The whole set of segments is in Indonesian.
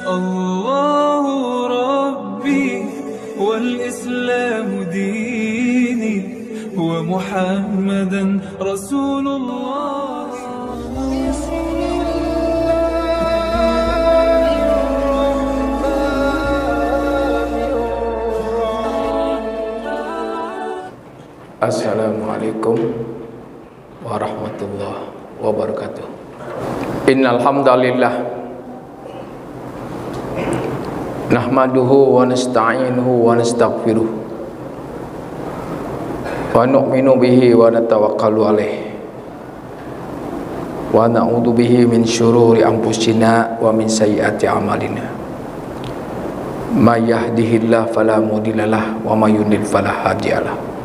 الله ربي والإسلام ديني ومحمدا رسول الله. Assalamualaikum warahmatullahi wabarakatuh. Innal hamdalillah nahmaduhu wa nasta'inuhu wa nastaghfiruh wa nu'minu bihi wa natawakkalu alaih wa na'udzu bihi min syururi anfusina wa min sayyiati a'malina. May yahdihillahu fala mudhillalah wa may yudlil fala hadiyalah.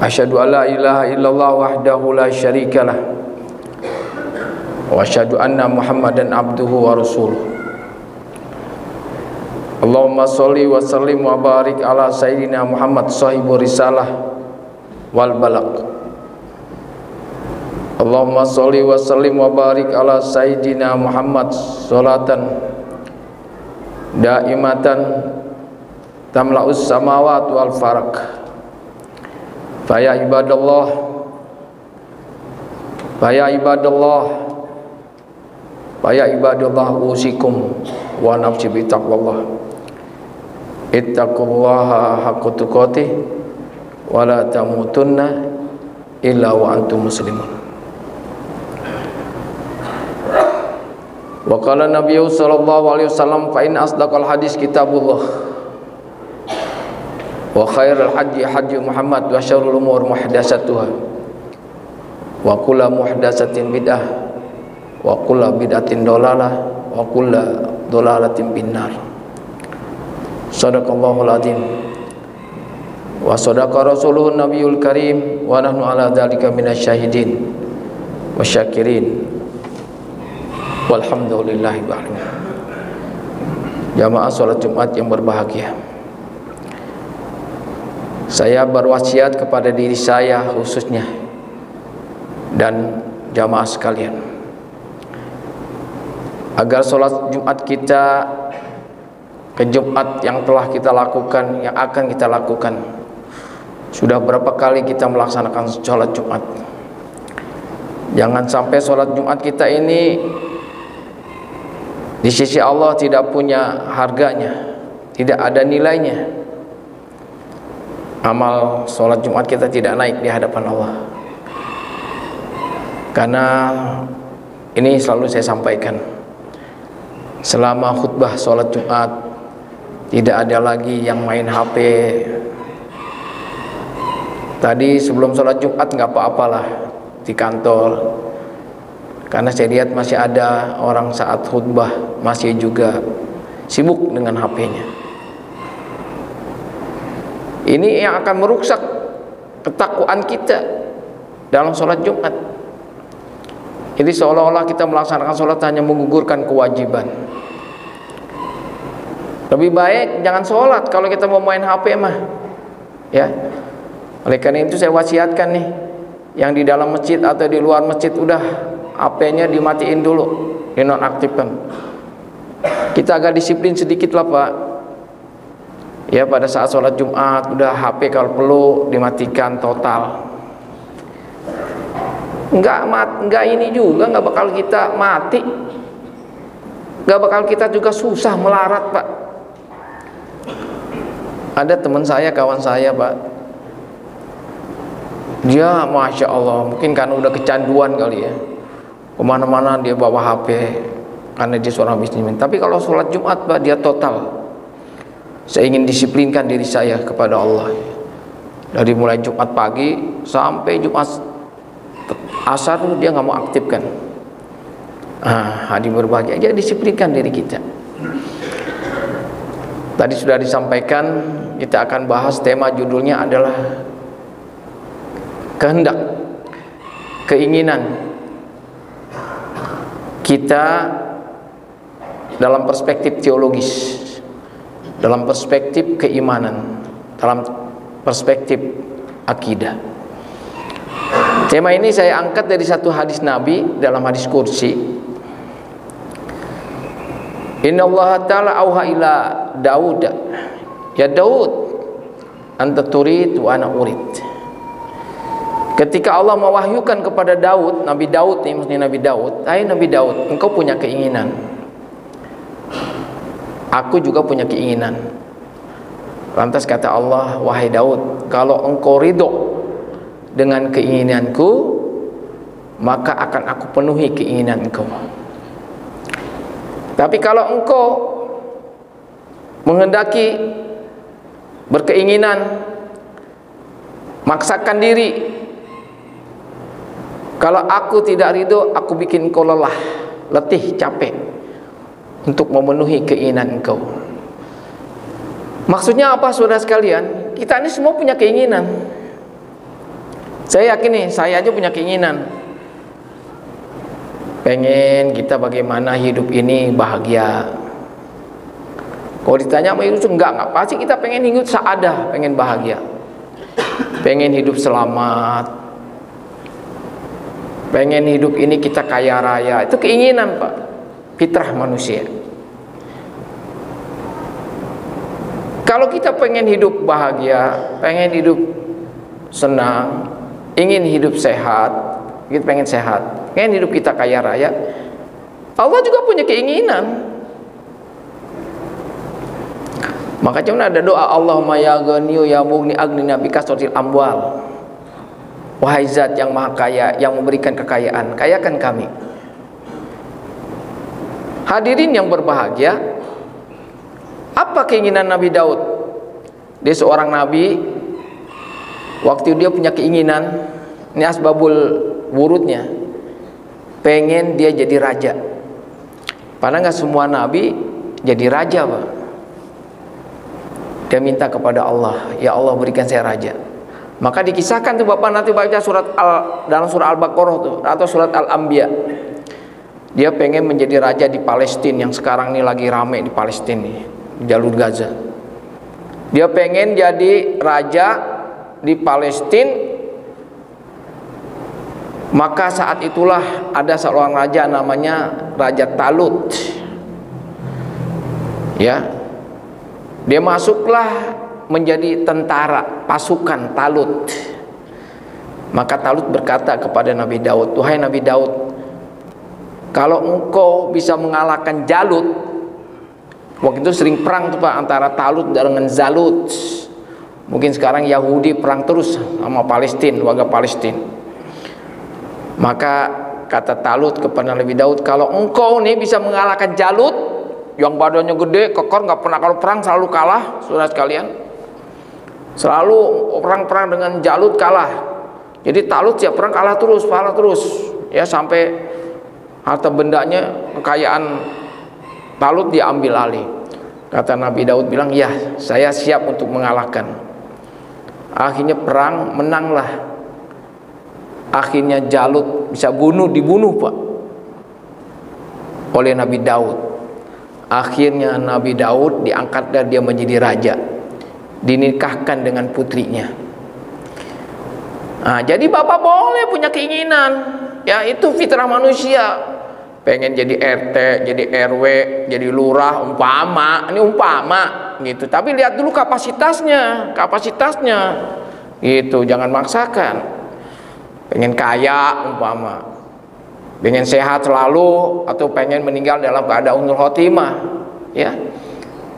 Asyhadu an la ilaha illallah wahdahu la syarikalah wa asyhadu anna Muhammadan abduhu wa rasuluh. Allahumma sholli wa sallim wa barik ala sayyidina Muhammad sahibur risalah wal balagh. Allahumma sholli wa sallim wa barik ala sayyidina Muhammad sholatan daimatan tamla'us samawati wal farak. Faya ibadallah usikum wa nafsi bi taqwallah. Ittaqullaha haqqa tuqatih wa la tamutunna illa wa antum muslimun. Wa qala nabiyyu sallallahu alaihi wasallam fa in asdaqal hadis kitabullah wa khairul hadi hadi Muhammad wa syarrul umur muhdatsatuha wa kullu muhdatsatin bid'ah wa kullu bid'atin dalalah wa kullu dalalatin binnar. Shadaqallahul azim wa sadaqa rasuluhun nabiyul karim wa nahnu ala dzalika minasyahidin wasyakirin walhamdulillahi ba'da. Jamaah salat Jumat yang berbahagia, saya berwasiat kepada diri saya khususnya dan jamaah sekalian agar sholat Jumat kita ke Jumat yang telah kita lakukan, yang akan kita lakukan. Sudah berapa kali kita melaksanakan sholat Jumat? Jangan sampai sholat Jumat kita ini di sisi Allah tidak punya harganya, tidak ada nilainya. Amal sholat Jumat kita tidak naik di hadapan Allah. Karena ini selalu saya sampaikan, selama khutbah sholat Jumat tidak ada lagi yang main HP. Tadi sebelum sholat Jumat nggak apa-apalah di kantor, karena saya lihat masih ada orang saat khutbah masih juga sibuk dengan HP-nya. Ini yang akan merusak ketakwaan kita dalam sholat Jumat. Jadi seolah-olah kita melaksanakan sholat hanya menggugurkan kewajiban. Lebih baik jangan sholat kalau kita mau main HP mah, ya. Oleh karena itu saya wasiatkan nih, yang di dalam masjid atau di luar masjid udah HP-nya dimatiin dulu, dinonaktifkan. Kita agak disiplin sedikit lah Pak. Ya, pada saat sholat Jumat udah HP kalau perlu dimatikan total. Enggak ini juga enggak bakal kita mati. Enggak bakal kita juga susah melarat Pak. Ada teman saya, kawan saya Pak, dia Masya Allah mungkin karena udah kecanduan kali ya, kemana-mana dia bawa HP karena dia seorang bisnismen. Tapi kalau sholat Jumat Pak, dia total. Saya ingin disiplinkan diri saya kepada Allah. Dari mulai Jumat pagi sampai Jumat asar dia nggak mau aktifkan. Hadir berbahagia aja, disiplinkan diri kita. Tadi sudah disampaikan, kita akan bahas tema judulnya adalah kehendak, keinginan kita dalam perspektif teologis, dalam perspektif keimanan, dalam perspektif akidah. Tema ini saya angkat dari satu hadis Nabi dalam hadis kursi. Inna Allah Ta'ala auha ila Daud, ya Daud, anta turid wa ana urid. Ketika Allah mewahyukan kepada Daud, Nabi Daud nih, maksudnya Nabi Daud, hai Nabi Daud, engkau punya keinginan, aku juga punya keinginan. Lantas kata Allah, wahai Daud, kalau engkau ridho dengan keinginanku, maka akan aku penuhi keinginan engkau. Tapi kalau engkau menghendaki, berkeinginan, maksakan diri, kalau aku tidak ridho, aku bikin engkau lelah, letih, capek untuk memenuhi keinginan engkau. Maksudnya apa saudara sekalian? Kita ini semua punya keinginan. Saya yakin nih, saya aja punya keinginan. Pengen kita bagaimana hidup ini bahagia. Kalau ditanya mau hidup enggak pasti kita pengen hidup saadah, pengen bahagia, pengen hidup selamat, pengen hidup ini kita kaya raya. Itu keinginan Pak, fitrah manusia. Kalau kita pengen hidup bahagia, pengen hidup senang, ingin hidup sehat, kita pengen sehat, pengen hidup kita kaya raya, Allah juga punya keinginan. Maka cuma ada doa, Allahumma ya ghaniyu ya mughni aghnina bi kasratil amwal. Wahai zat yang maha kaya, yang memberikan kekayaan, kayakan kami. Hadirin yang berbahagia, apa keinginan Nabi Daud? Dia seorang nabi. Waktu dia punya keinginan, ini asbabul wurudnya, pengen dia jadi raja. Padahal nggak semua nabi jadi raja Pak. Dia minta kepada Allah, ya Allah berikan saya raja. Maka dikisahkan tuh Bapak nanti baca dalam surah Al-Baqarah tuh, atau surat Al-Anbiya. Dia pengen menjadi raja di Palestina yang sekarang ini lagi rame di Palestina nih, di jalur Gaza. Dia pengen jadi raja di Palestina. Maka saat itulah ada seorang raja namanya Raja Talut. Ya. Dia masuklah menjadi tentara pasukan Talut. Maka Talut berkata kepada Nabi Daud, "Wahai Nabi Daud, kalau engkau bisa mengalahkan Jalut." Waktu itu sering perang tuh Pak antara Talut dengan Zalut. Mungkin sekarang Yahudi perang terus sama Palestina, warga Palestina. Maka kata Talut kepada Nabi Daud, kalau engkau nih bisa mengalahkan Jalut yang badannya gede, kekor, nggak pernah kalau perang selalu kalah, saudara sekalian. Selalu perang-perang dengan Jalut kalah. Jadi Talut siap perang kalah terus, ya sampai harta bendanya, kekayaan Talut diambil alih. Kata Nabi Daud bilang, ya saya siap untuk mengalahkan. Akhirnya perang menanglah. Akhirnya Jalut bisa dibunuh Pak oleh Nabi Daud. Akhirnya Nabi Daud diangkat dan dia menjadi raja, dinikahkan dengan putrinya. Nah, jadi Bapak boleh punya keinginan, ya itu fitrah manusia. Pengen jadi RT, jadi RW, jadi lurah, umpama, ini umpama gitu. Tapi lihat dulu kapasitasnya, gitu. Jangan maksakan. Pengen kaya umpama, pengen sehat selalu, atau pengen meninggal dalam keadaan husnul khotimah, ya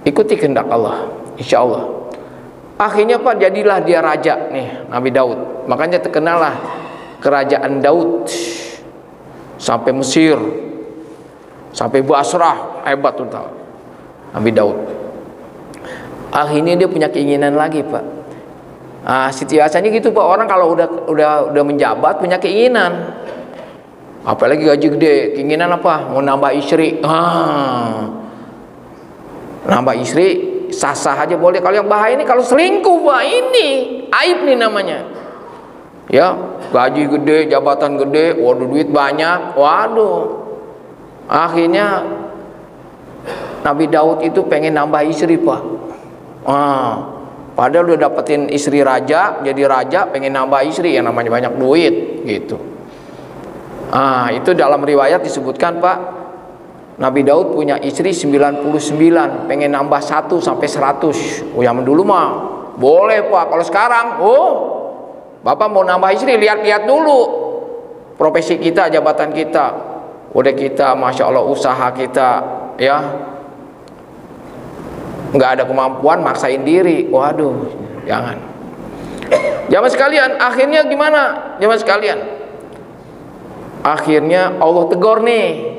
ikuti kehendak Allah, insya Allah. Akhirnya Pak jadilah dia raja nih Nabi Daud. Makanya terkenallah kerajaan Daud sampai Mesir, sampai Basrah, hebat tuh Nabi Daud. Akhirnya dia punya keinginan lagi Pak. Nah, situasinya gitu Pak, orang kalau udah menjabat punya keinginan. Apalagi gaji gede, keinginan apa? Mau nambah istri. Nambah istri sah-sah aja boleh. Kalau yang bahaya ini kalau selingkuh Pak, ini aib nih namanya. Ya, gaji gede, jabatan gede, waduh duit banyak, waduh. Akhirnya Nabi Daud itu pengen nambah istri Pak. Padahal udah dapetin istri raja, jadi raja pengen nambah istri yang namanya banyak duit gitu. Itu dalam riwayat disebutkan Pak, Nabi Daud punya istri 99, pengen nambah 1 sampai 100. Oh, yang dulu mah boleh Pak. Kalau sekarang, oh, Bapak mau nambah istri, lihat-lihat dulu profesi kita, jabatan kita, udah kita, masya Allah, usaha kita, ya, nggak ada kemampuan, maksain diri. Waduh, jangan. Jamaah sekalian, akhirnya gimana? Jamaah sekalian, akhirnya Allah tegur nih.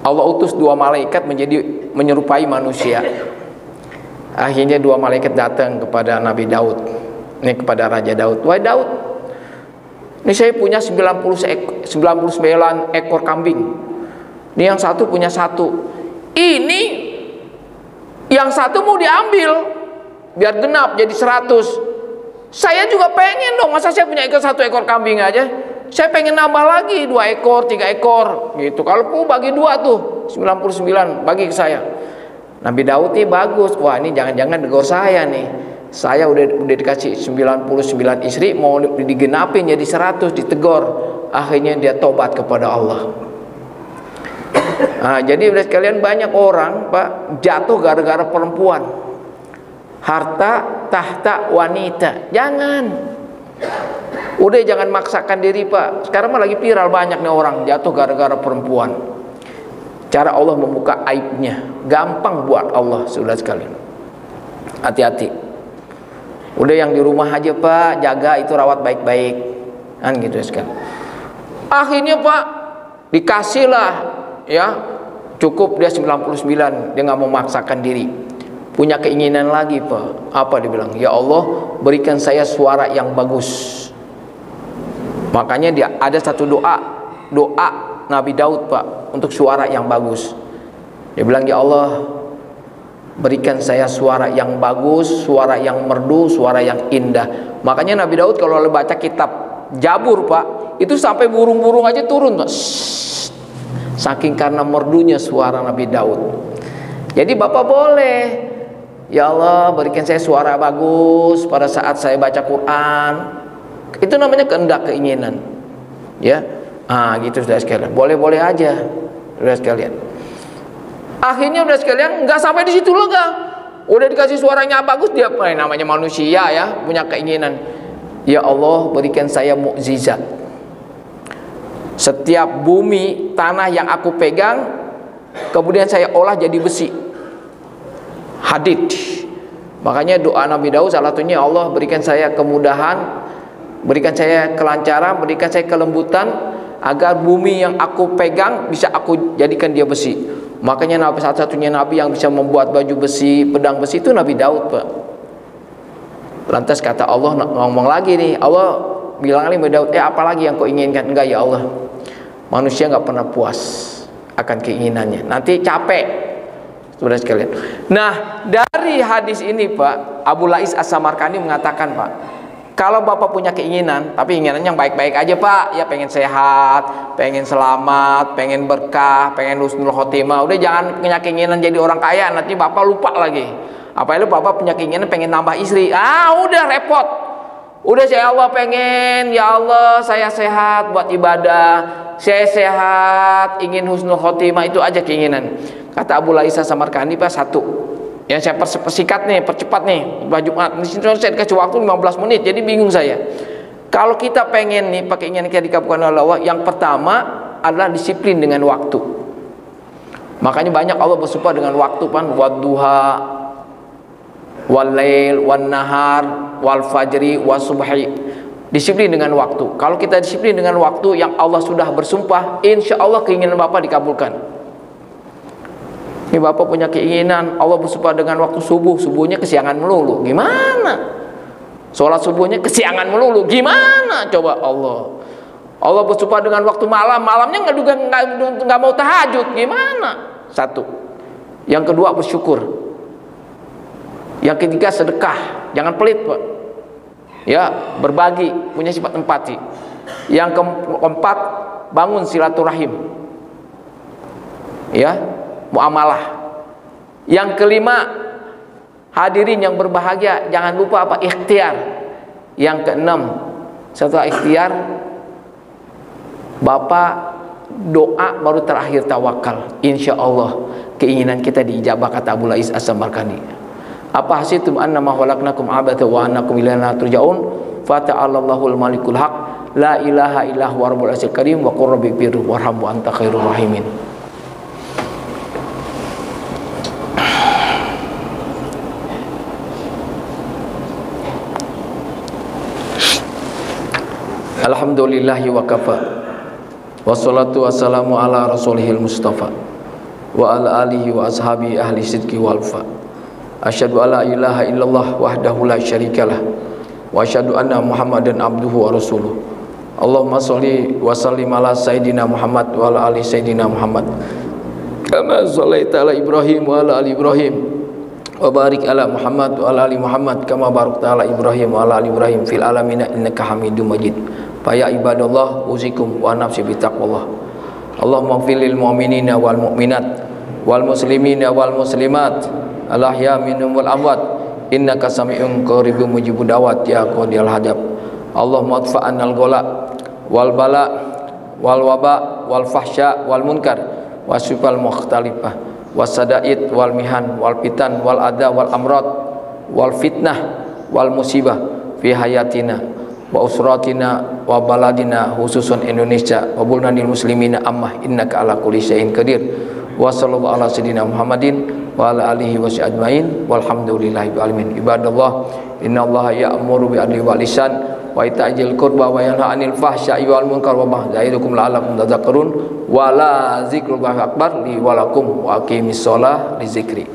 Allah utus 2 malaikat menyerupai manusia. Akhirnya 2 malaikat datang kepada Nabi Daud, ini kepada Raja Daud. Wahai Daud, ini saya punya 99 ekor kambing. Ini yang satu punya 1. Ini yang 1 mau diambil biar genap jadi 100. Saya juga pengen dong, masa saya punya 1 ekor kambing aja. Saya pengen nambah lagi 2 ekor, 3 ekor gitu. Kalau mau bagi 2 tuh 99 bagi ke saya. Nabi Daud nih bagus. Wah, ini jangan-jangan negor saya nih. Saya udah dikasih 99 istri, mau digenapin jadi 100, ditegor. Akhirnya dia tobat kepada Allah. Nah, jadi udah sekalian, banyak orang Pak jatuh gara-gara perempuan. Harta tahta wanita. Jangan. Udah jangan maksakan diri Pak. Sekarang mah lagi viral banyak nih orang jatuh gara-gara perempuan. Cara Allah membuka aibnya gampang buat Allah, saudara sekalian. Hati-hati. Udah yang di rumah aja Pak, jaga itu, rawat baik-baik, kan gitu sekalian. Akhirnya Pak dikasihlah, ya, cukup dia 99, dia nggak mau memaksakan diri. Punya keinginan lagi Pak. Apa dibilang? Ya Allah, berikan saya suara yang bagus. Makanya dia ada satu doa Nabi Daud Pak untuk suara yang bagus. Dia bilang, ya Allah, berikan saya suara yang bagus, suara yang merdu, suara yang indah. Makanya Nabi Daud kalau baca kitab Jabur Pak, itu sampai burung-burung aja turun Pak. Saking karena merdunya suara Nabi Daud. Jadi Bapak boleh, ya Allah, berikan saya suara bagus pada saat saya baca Quran. Itu namanya kehendak, keinginan, ya. Gitu sudah sekalian. Boleh-boleh aja, sudah sekalian. Akhirnya sudah sekalian, nggak sampai di situ lega. Udah dikasih suaranya bagus, dia namanya manusia ya, punya keinginan. Ya Allah, berikan saya mukjizat. Setiap bumi, tanah yang aku pegang, kemudian saya olah jadi besi, hadid. Makanya doa Nabi Daud salah satunya, Allah berikan saya kemudahan, berikan saya kelancaran, berikan saya kelembutan, agar bumi yang aku pegang bisa aku jadikan dia besi. Makanya Nabi, satu-satunya Nabi yang bisa membuat baju besi, pedang besi itu Nabi Daud Pak. Lantas kata Allah, ngomong lagi nih, Allah bilang lagi Nabi Daud, apalagi yang kau inginkan? Enggak ya Allah, manusia nggak pernah puas akan keinginannya, nanti capek, saudara sekalian. Nah, dari hadis ini Pak, Abu Lais As-Samarkandi mengatakan Pak, kalau Bapak punya keinginan, tapi keinginannya yang baik-baik aja Pak, ya pengen sehat, pengen selamat, pengen berkah, pengen husnul khotimah, udah jangan punya keinginan jadi orang kaya, nanti Bapak lupa lagi. Apalagi Bapak punya keinginan pengen nambah istri, udah repot. Udah saya Allah pengen, ya Allah saya sehat buat ibadah, saya sehat, ingin husnul khotimah, itu aja keinginan. Kata Abu Laisa Samarkandi Pak, satu, ya saya persikat nih, percepat nih, Jumat di sini saya dikasih waktu 15 menit, jadi bingung saya. Kalau kita pengen nih pakai keinginan kita dikabulkan oleh Allah, yang pertama adalah disiplin dengan waktu. Makanya banyak Allah bersumpah dengan waktu kan, wadduha, walail, wan nahar, wal fajri, wasubhi. Disiplin dengan waktu. Kalau kita disiplin dengan waktu yang Allah sudah bersumpah, insya Allah keinginan Bapak dikabulkan. Ini Bapak punya keinginan, Allah bersumpah dengan waktu subuh, subuhnya kesiangan melulu, gimana? Sholat subuhnya kesiangan melulu, gimana? Coba Allah. Allah bersumpah dengan waktu malam, malamnya nggak mau tahajud, gimana? Satu. Yang kedua bersyukur. Yang ketiga sedekah, jangan pelit Pak. Ya, berbagi, punya sifat empati. Yang keempat bangun silaturahim. Ya, muamalah. Yang kelima hadirin yang berbahagia, jangan lupa apa? Ikhtiar. Yang keenam, setelah ikhtiar Bapak doa baru terakhir tawakal. Insya Allah keinginan kita diijabah, kata Abu Lais As-Samarkandi. Apa hasibtum annama khalaqnakum abata wa annakum ilaina turja'un? Fata'allahul malikul haq, la ilaha illa huwa rabbul arsyil karim, wa qur rabbi birru warhamhu anta khairur rahimin. Alhamdulillahi wa kafa, wassalatu wassalamu ala rasulihil mustafa wa ala alihi wa ashabi ahli sidqi wal fa. Asyhadu alla ilaha illallah wahdahu la syarikalah wa asyhadu anna muhammadan abduhu wa rasuluh. Allahumma sholli wa sallim ala sayidina Muhammad wa ala ali sayidina Muhammad kama shallaita ala Ibrahim wa ala ali Ibrahim wa barik ala Muhammad wa ala ali Muhammad kama barakta ala Ibrahim wa ala ali Ibrahim fil alamin innaka Hamidum Majid. Fa ya ibadallah usikum wa nafsi bi taqwallah. Allahumma ighfir lil mu'minina wal mu'minat wal muslimina wal muslimat al ahya minhum wal amwat innaka sami'un qaribun mujibud da'wat ya qadiyal hadab. Allahumma adfa'anal ghala wal bala wal waba wal fahsya wal munkar wasifal mukhtalifah wasada'id wal mihan wal fitan wal adha wal amrad wal fitnah wal musibah fi hayatina wa usratina wa baladina khususun Indonesia wa buldanil muslimina ammah innaka ala kulli syai'in qadir. Wa sallallahu ala sayyidina Muhammadin wa ala alihi wa sahbihi ajmain walhamdulillahi rabbil alamin. Ibadallah, innallaha ya'muru bil adli wal ihsan wa ita'il qurba wa yanha 'anil fahsya'i wal munkar wa ya'idukum la'allakum tadhakkarun wa la dzikrullahi akbar li wa lakum wa aqimis shalah li dzikri.